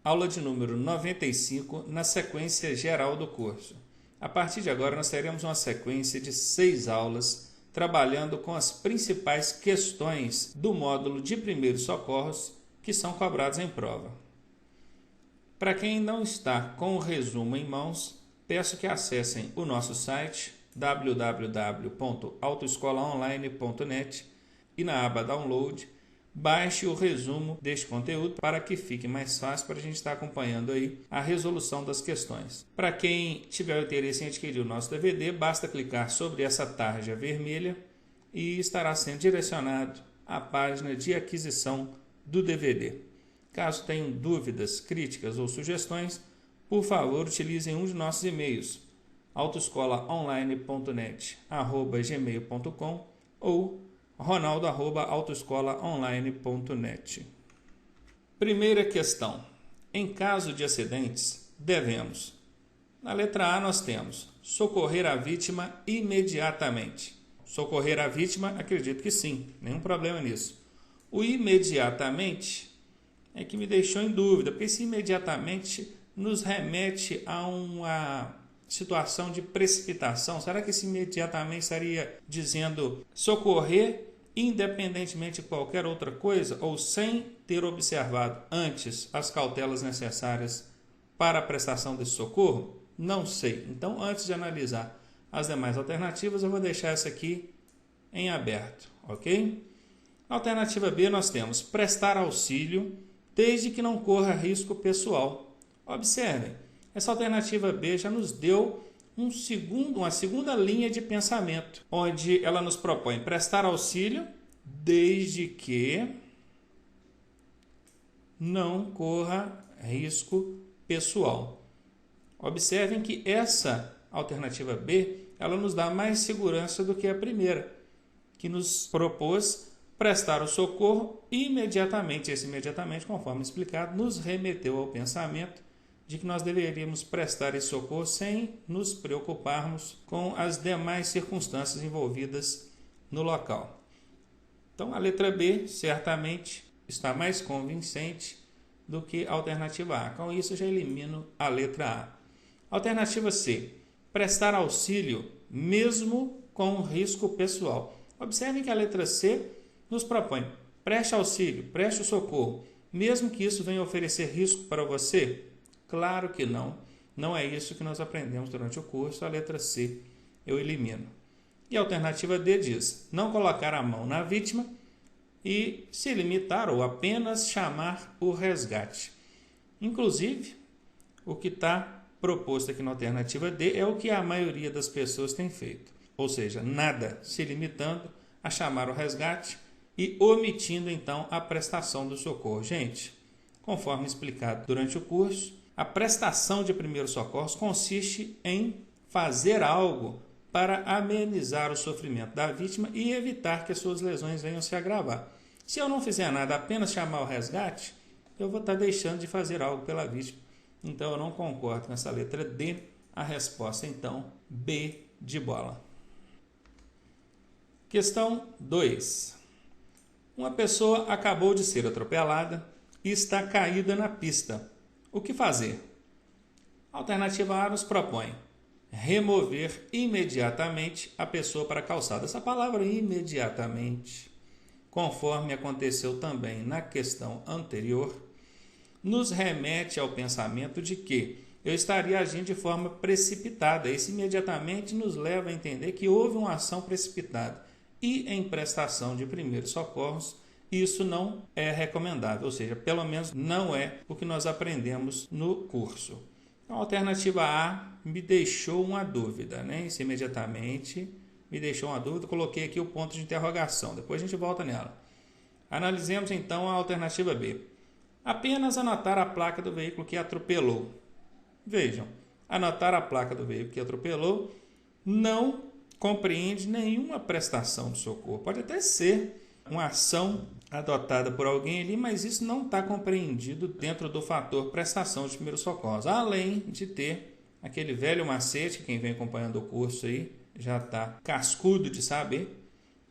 aula de número 95, na sequência geral do curso. A partir de agora, nós teremos uma sequência de 6 aulas, trabalhando com as principais questões do módulo de primeiros socorros que são cobrados em prova. Para quem não está com o resumo em mãos, peço que acessem o nosso site www.autoescolaonline.net e na aba Download, baixe o resumo deste conteúdo para que fique mais fácil para a gente estar acompanhando aí a resolução das questões. Para quem tiver interesse em adquirir o nosso DVD, basta clicar sobre essa tarja vermelha e estará sendo direcionado à página de aquisição do DVD. Caso tenham dúvidas, críticas ou sugestões, por favor, utilizem um de nossos e-mails, autoescolaonline.net@gmail.com ou ronaldo@autoescolaonline.net. Primeira questão. Em caso de acidentes, devemos. Na letra A nós temos socorrer a vítima imediatamente. Socorrer a vítima, acredito que sim, nenhum problema nisso. O imediatamente é que me deixou em dúvida, porque esse imediatamente nos remete a uma situação de precipitação. Será que esse imediatamente estaria dizendo socorrer independentemente de qualquer outra coisa ou sem ter observado antes as cautelas necessárias para a prestação desse socorro? Não sei. Então, antes de analisar as demais alternativas, eu vou deixar essa aqui em aberto, ok? Na alternativa B, nós temos prestar auxílio desde que não corra risco pessoal. Observem, essa alternativa B já nos deu uma segunda linha de pensamento, onde ela nos propõe prestar auxílio desde que não corra risco pessoal. Observem que essa alternativa B, ela nos dá mais segurança do que a primeira, que nos propôs prestar o socorro imediatamente. Esse imediatamente, conforme explicado, nos remeteu ao pensamento de que nós deveríamos prestar esse socorro sem nos preocuparmos com as demais circunstâncias envolvidas no local. Então, a letra B certamente está mais convincente do que a alternativa A. Com isso, já elimino a letra A. Alternativa C, prestar auxílio mesmo com risco pessoal. Observem que a letra C nos propõe preste auxílio, preste o socorro, mesmo que isso venha oferecer risco para você. Claro que não. Não é isso que nós aprendemos durante o curso. A letra C eu elimino. E a alternativa D diz não colocar a mão na vítima e se limitar ou apenas chamar o resgate. Inclusive, o que está proposto aqui na alternativa D é o que a maioria das pessoas tem feito. Ou seja, nada, se limitando a chamar o resgate e omitindo então a prestação do socorro. Gente, conforme explicado durante o curso, a prestação de primeiros socorros consiste em fazer algo para amenizar o sofrimento da vítima e evitar que as suas lesões venham se agravar. Se eu não fizer nada, apenas chamar o resgate, eu vou estar deixando de fazer algo pela vítima. Então, eu não concordo com essa letra D. A resposta, então, B de bola. Questão 2. Uma pessoa acabou de ser atropelada e está caída na pista. O que fazer? A alternativa A nos propõe remover imediatamente a pessoa para a calçada. Essa palavra imediatamente, conforme aconteceu também na questão anterior, nos remete ao pensamento de que eu estaria agindo de forma precipitada. Esse imediatamente nos leva a entender que houve uma ação precipitada. E em prestação de primeiros socorros, isso não é recomendável, ou seja, pelo menos não é o que nós aprendemos no curso. A alternativa A me deixou uma dúvida, né? Isso imediatamente me deixou uma dúvida, coloquei aqui o ponto de interrogação, depois a gente volta nela. Analisemos então a alternativa B. Apenas anotar a placa do veículo que atropelou. Vejam, anotar a placa do veículo que atropelou não compreende nenhuma prestação de socorro. Pode até ser uma ação adotada por alguém ali, mas isso não está compreendido dentro do fator prestação de primeiros socorros. Além de ter aquele velho macete, quem vem acompanhando o curso aí já está cascudo de saber,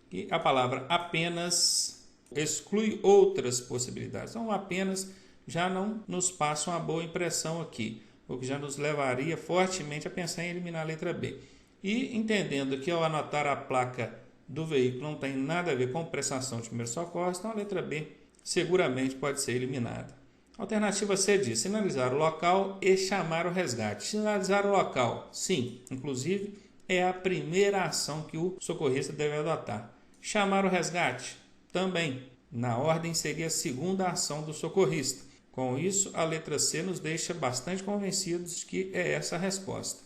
que a palavra apenas exclui outras possibilidades. Então, apenas já não nos passa uma boa impressão aqui, o que já nos levaria fortemente a pensar em eliminar a letra B. E entendendo que ao anotar a placa do veículo não tem nada a ver com prestação de primeiros socorros, então a letra B seguramente pode ser eliminada. Alternativa C diz sinalizar o local e chamar o resgate. Sinalizar o local, sim, inclusive é a primeira ação que o socorrista deve adotar. Chamar o resgate, também. Na ordem seria a segunda ação do socorrista. Com isso, a letra C nos deixa bastante convencidos de que é essa a resposta.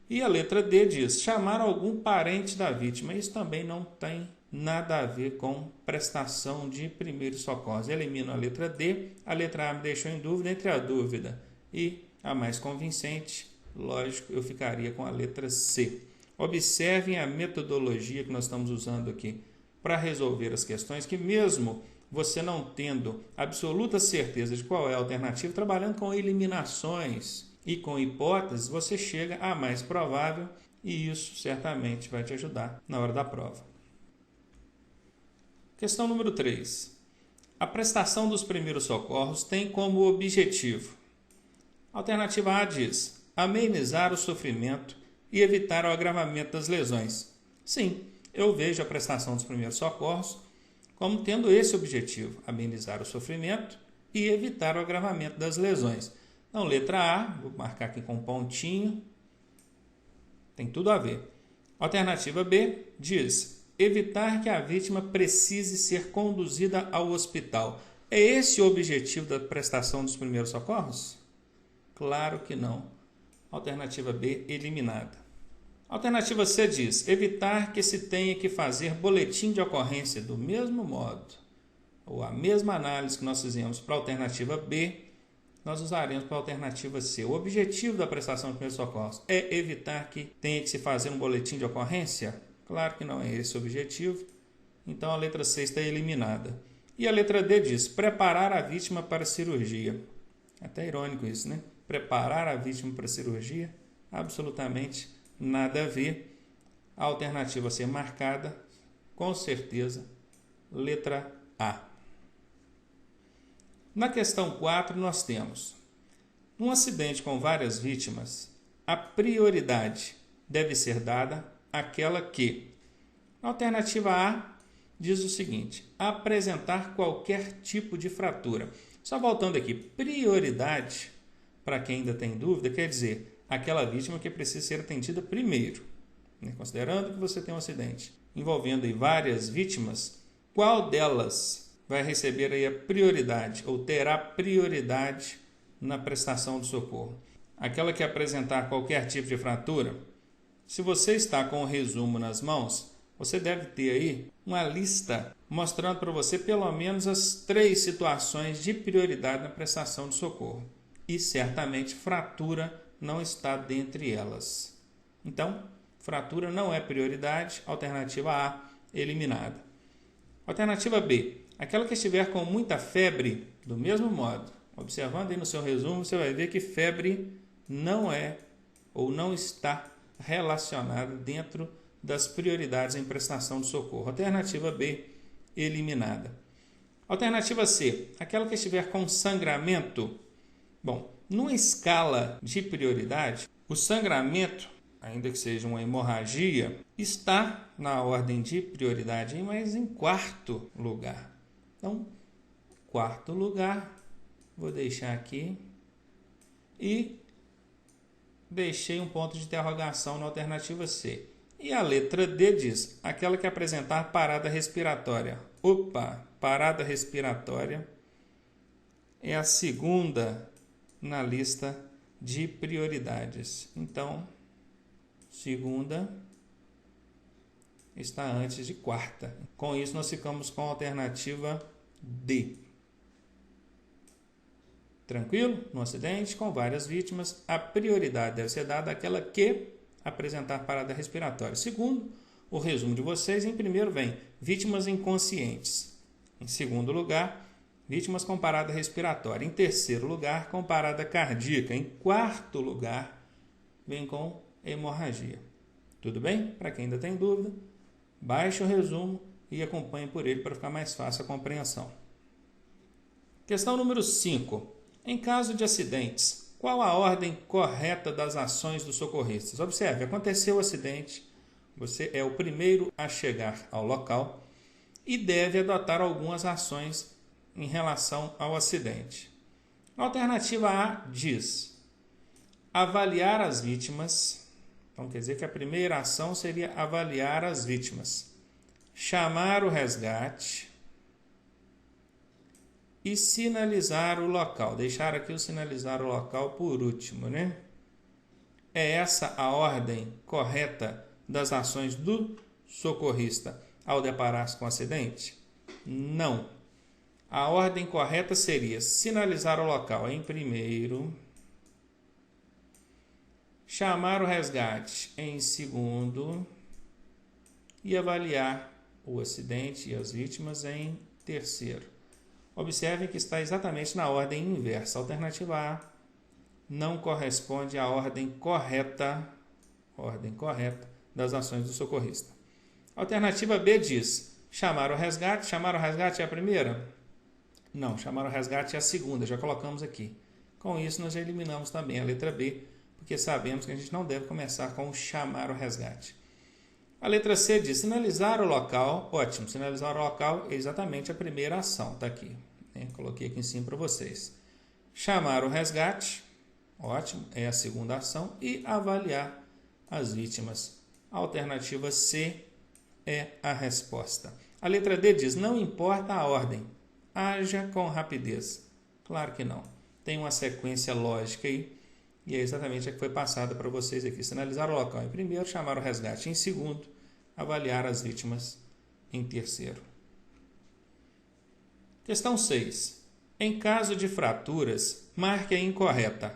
E a letra D diz chamar algum parente da vítima. Isso também não tem nada a ver com prestação de primeiros socorros. Elimino a letra D. A letra A me deixou em dúvida. Entre a dúvida e a mais convincente, lógico, eu ficaria com a letra C. Observem a metodologia que nós estamos usando aqui para resolver as questões, que mesmo você não tendo absoluta certeza de qual é a alternativa, trabalhando com eliminações e com hipóteses, você chega à mais provável e isso certamente vai te ajudar na hora da prova. Questão número 3. A prestação dos primeiros socorros tem como objetivo. Alternativa A diz amenizar o sofrimento e evitar o agravamento das lesões. Sim, eu vejo a prestação dos primeiros socorros como tendo esse objetivo, amenizar o sofrimento e evitar o agravamento das lesões. Então, letra A, vou marcar aqui com um pontinho, tem tudo a ver. Alternativa B diz evitar que a vítima precise ser conduzida ao hospital. É esse o objetivo da prestação dos primeiros socorros? Claro que não. Alternativa B, eliminada. Alternativa C diz evitar que se tenha que fazer boletim de ocorrência do mesmo modo, ou a mesma análise que nós fizemos para a alternativa B, nós usaremos para a alternativa C. O objetivo da prestação de primeiros socorros é evitar que tenha que se fazer um boletim de ocorrência? Claro que não é esse o objetivo, então a letra C está eliminada. E a letra D diz preparar a vítima para a cirurgia. Até irônico isso, né? Preparar a vítima para a cirurgia? Absolutamente nada a ver. A alternativa a ser marcada, com certeza, letra A. Na questão 4, nós temos num acidente com várias vítimas, a prioridade deve ser dada àquela que, na alternativa A, diz o seguinte, apresentar qualquer tipo de fratura. Só voltando aqui, prioridade, para quem ainda tem dúvida, quer dizer aquela vítima que precisa ser atendida primeiro. Considerando que você tem um acidente envolvendo aí várias vítimas, qual delas vai receber aí a prioridade ou terá prioridade na prestação do socorro? Aquela que apresentar qualquer tipo de fratura? Se você está com o resumo nas mãos, você deve ter aí uma lista mostrando para você pelo menos as 3 situações de prioridade na prestação de socorro. E certamente fratura não está dentre elas. Então, fratura não é prioridade, alternativa A, eliminada. Alternativa B, aquela que estiver com muita febre, do mesmo modo. Observando aí no seu resumo, você vai ver que febre não é ou não está relacionada dentro das prioridades em prestação de socorro. Alternativa B, eliminada. Alternativa C, aquela que estiver com sangramento. Bom, numa escala de prioridade, o sangramento, ainda que seja uma hemorragia, está na ordem de prioridade, mas em 4º lugar. Então, 4º lugar, vou deixar aqui e deixei um ponto de interrogação na alternativa C. E a letra D diz, aquela que apresentar parada respiratória. Opa, parada respiratória é a segunda na lista de prioridades. Então, segunda está antes de 4ª. Com isso, nós ficamos com a alternativa D. Tranquilo? No acidente, com várias vítimas, a prioridade deve ser dada àquela que apresentar parada respiratória. Segundo o resumo de vocês, em primeiro vem vítimas inconscientes. Em segundo lugar, vítimas com parada respiratória. Em terceiro lugar, com parada cardíaca. Em 4º lugar, vem com hemorragia. Tudo bem? Para quem ainda tem dúvida, baixe o resumo e acompanhe por ele para ficar mais fácil a compreensão. Questão número 5. Em caso de acidentes, qual a ordem correta das ações dos socorristas? Observe, aconteceu o acidente, você é o primeiro a chegar ao local e deve adotar algumas ações em relação ao acidente. A alternativa A diz avaliar as vítimas. Então quer dizer que a primeira ação seria avaliar as vítimas, chamar o resgate e sinalizar o local. Deixar aqui o sinalizar o local por último, né? É essa a ordem correta das ações do socorrista ao deparar-se com o acidente? Não. A ordem correta seria sinalizar o local em primeiro, chamar o resgate em segundo e avaliar o acidente e as vítimas em terceiro. Observem que está exatamente na ordem inversa. A alternativa A não corresponde à ordem correta das ações do socorrista. A alternativa B diz chamar o resgate. Chamar o resgate é a primeira? Não, chamar o resgate é a segunda, já colocamos aqui. Com isso, nós já eliminamos também a letra B, porque sabemos que a gente não deve começar com chamar o resgate. A letra C diz sinalizar o local. Ótimo, sinalizar o local é exatamente a primeira ação, está aqui. Coloquei aqui em cima para vocês. Chamar o resgate, ótimo, é a segunda ação. E avaliar as vítimas. A alternativa C é a resposta. A letra D diz não importa a ordem, haja com rapidez. Claro que não. Tem uma sequência lógica aí. E é exatamente a que foi passada para vocês aqui. Sinalizar o local em primeiro, chamar o resgate em segundo, avaliar as vítimas em terceiro. Questão 6. Em caso de fraturas, marque a incorreta.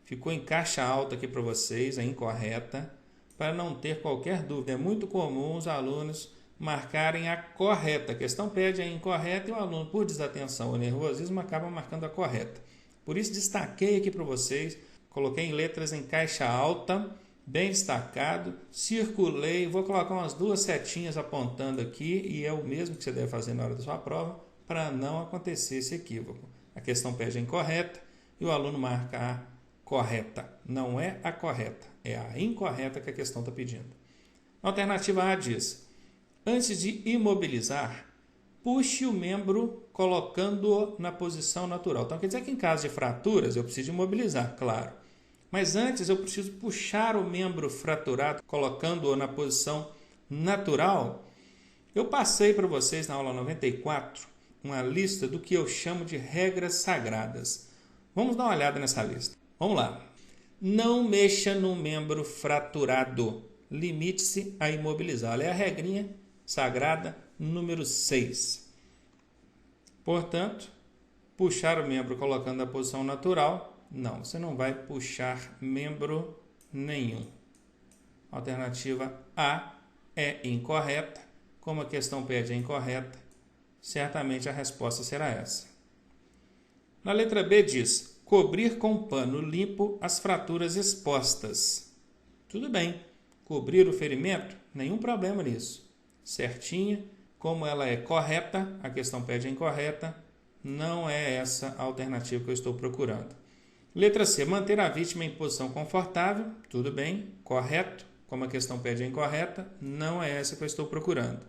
Ficou em caixa alta aqui para vocês, a incorreta, para não ter qualquer dúvida. É muito comum os alunos marcarem a correta. A questão pede a incorreta e o aluno, por desatenção ou nervosismo, acaba marcando a correta. Por isso, destaquei aqui para vocês. Coloquei em letras em caixa alta, bem destacado, circulei, vou colocar umas 2 setinhas apontando aqui e é o mesmo que você deve fazer na hora da sua prova para não acontecer esse equívoco. A questão pede a incorreta e o aluno marca a correta. Não é a correta, é a incorreta que a questão está pedindo. A alternativa A diz, antes de imobilizar, puxe o membro colocando-o na posição natural. Então quer dizer que em caso de fraturas eu preciso imobilizar, claro. Mas antes eu preciso puxar o membro fraturado, colocando-o na posição natural. Eu passei para vocês na aula 94 uma lista do que eu chamo de regras sagradas. Vamos dar uma olhada nessa lista. Vamos lá. Não mexa no membro fraturado. Limite-se a imobilizá-lo. É a regrinha sagrada número 6. Portanto, puxar o membro colocando na posição natural. Não, você não vai puxar membro nenhum. Alternativa A é incorreta. Como a questão pede a incorreta, certamente a resposta será essa. Na letra B diz, cobrir com pano limpo as fraturas expostas. Tudo bem, cobrir o ferimento, nenhum problema nisso. Certinha, como ela é correta, a questão pede a incorreta, não é essa a alternativa que eu estou procurando. Letra C, manter a vítima em posição confortável, tudo bem, correto, como a questão pede a incorreta, não é essa que eu estou procurando.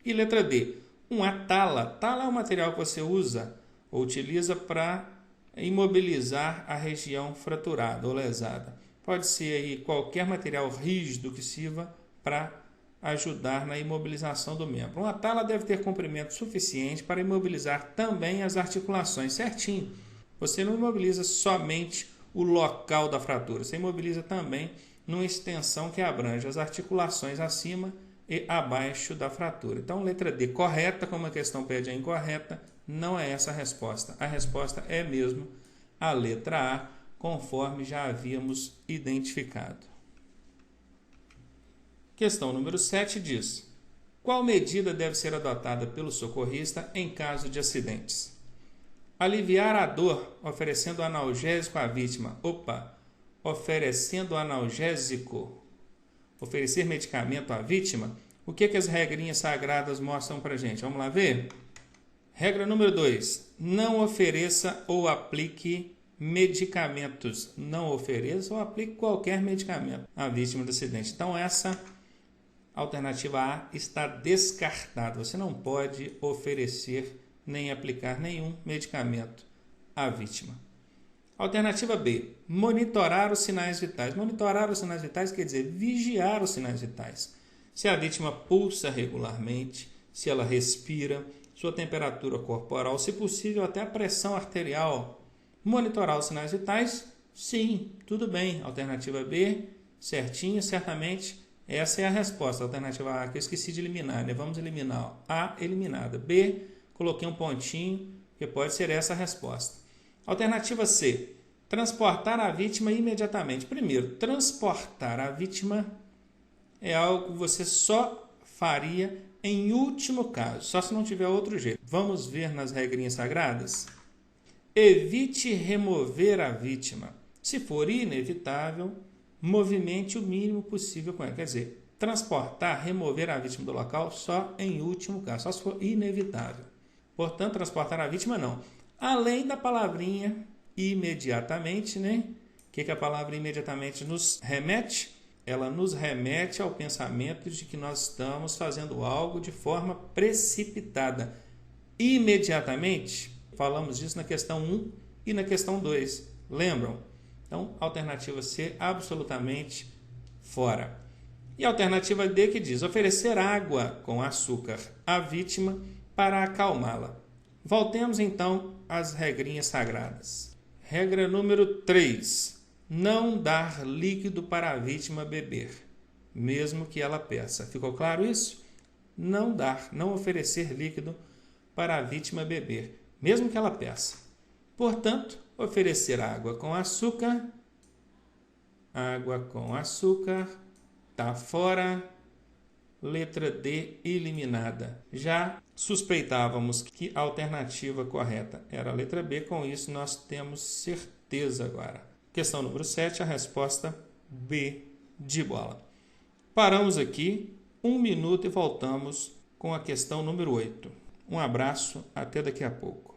E letra D, uma tala. Tala é um material que você usa ou utiliza para imobilizar a região fraturada ou lesada. Pode ser aí qualquer material rígido que sirva para ajudar na imobilização do membro. Uma tala deve ter comprimento suficiente para imobilizar também as articulações certinho. Você não imobiliza somente o local da fratura, você imobiliza também numa extensão que abrange as articulações acima e abaixo da fratura. Então, letra D, correta, como a questão pede a incorreta, não é essa a resposta. A resposta é mesmo a letra A, conforme já havíamos identificado. Questão número 7 diz, qual medida deve ser adotada pelo socorrista em caso de acidentes? Aliviar a dor oferecendo analgésico à vítima. Oferecendo analgésico. Oferecer medicamento à vítima. O que as regrinhas sagradas mostram para a gente? Vamos lá ver? Regra número 2. Não ofereça ou aplique medicamentos. Não ofereça ou aplique qualquer medicamento à vítima do acidente. Então, essa alternativa A está descartada. Você não pode oferecer nem aplicar nenhum medicamento à vítima. Alternativa B. Monitorar os sinais vitais. Monitorar os sinais vitais quer dizer vigiar os sinais vitais. Se a vítima pulsa regularmente, se ela respira, sua temperatura corporal, se possível até a pressão arterial. Monitorar os sinais vitais? Sim, tudo bem. Alternativa B, certinho, certamente. Essa é a resposta. Alternativa A, que eu esqueci de eliminar, né? Vamos eliminar. A, eliminada. B, coloquei um pontinho, que pode ser essa a resposta. Alternativa C, transportar a vítima imediatamente. Primeiro, transportar a vítima é algo que você só faria em último caso, só se não tiver outro jeito. Vamos ver nas regrinhas sagradas? Evite remover a vítima. Se for inevitável, movimente o mínimo possível com ela. Quer dizer, transportar, remover a vítima do local só em último caso, só se for inevitável. Portanto, transportar a vítima não. Além da palavrinha imediatamente, né? O que a palavra imediatamente nos remete? Ela nos remete ao pensamento de que nós estamos fazendo algo de forma precipitada. Imediatamente, falamos disso na questão 1 e na questão 2. Lembram? Então, alternativa C, absolutamente fora. E a alternativa D que diz oferecer água com açúcar à vítima para acalmá-la. Voltemos então às regrinhas sagradas. Regra número 3. Não dar líquido para a vítima beber, mesmo que ela peça. Ficou claro isso? Não dar, não oferecer líquido para a vítima beber, mesmo que ela peça. Portanto, oferecer água com açúcar. Água com açúcar. Está fora. Letra D, eliminada. Já suspeitávamos que a alternativa correta era a letra B, com isso nós temos certeza agora. Questão número 7, a resposta B de bola. Paramos aqui, 1 minuto e voltamos com a questão número 8. Um abraço, até daqui a pouco.